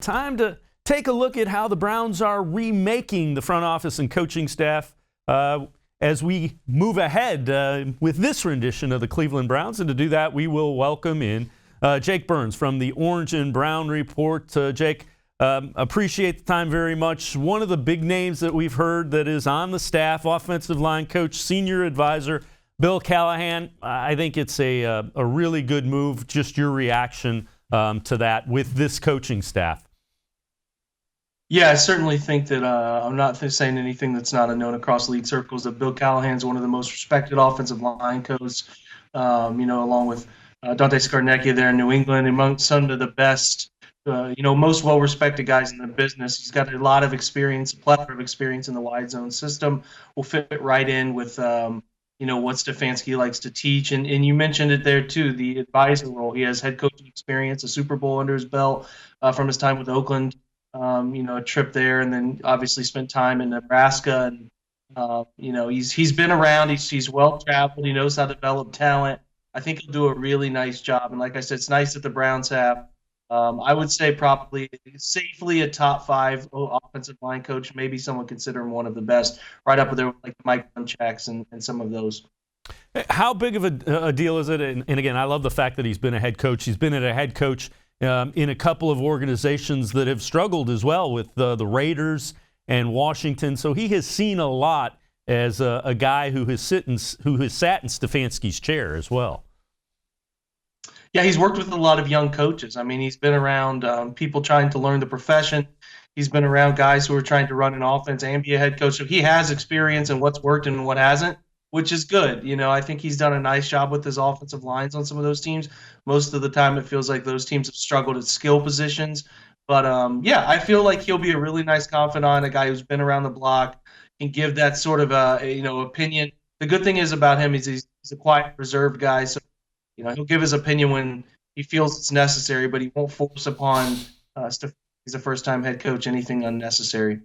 Time to take a look at how the Browns are remaking the front office and coaching staff as we move ahead with this rendition of the Cleveland Browns. And to do that, we will welcome in Jake Burns from the Orange and Brown Report. Jake, appreciate the time very much. One of the big names that we've heard that is on the staff, offensive line coach, senior advisor, Bill Callahan. I think it's a really good move. Just your reaction to that with this coaching staff. Yeah, I certainly think that I'm not saying anything that's not known across league circles, that Bill Callahan is one of the most respected offensive line coaches, along with Dante Scarnecchia there in New England, among some of the best, most well-respected guys in the business. He's got a lot of experience, a plethora of experience in the wide zone system. Will fit right in with, what Stefanski likes to teach. And you mentioned it there, too, the advisor role. He has head coaching experience, a Super Bowl under his belt from his time with Oakland. A trip there, and then obviously spent time in Nebraska. And he's been around. He's well traveled. He knows how to develop talent. I think he'll do a really nice job. And like I said, it's nice that the Browns have. I would say probably safely a top 5 offensive line coach. Maybe someone consider him one of the best, right up there with like Mike Munchaks and some of those. How big of a deal is it? And again, I love the fact that he's been a head coach. He's been a head coach in a couple of organizations that have struggled as well with the Raiders and Washington. So he has seen a lot as a guy who has sat in Stefanski's chair as well. Yeah, he's worked with a lot of young coaches. I mean, he's been around people trying to learn the profession. He's been around guys who are trying to run an offense and be a head coach. So he has experience in what's worked and what hasn't, which is good. I think he's done a nice job with his offensive lines on some of those teams. Most of the time, it feels like those teams have struggled at skill positions. But, I feel like he'll be a really nice confidant, a guy who's been around the block, can give that sort of, opinion. The good thing is about him is he's a quiet, reserved guy. So, he'll give his opinion when he feels it's necessary, but he won't force upon Stefanski, he's a first-time head coach, anything unnecessary.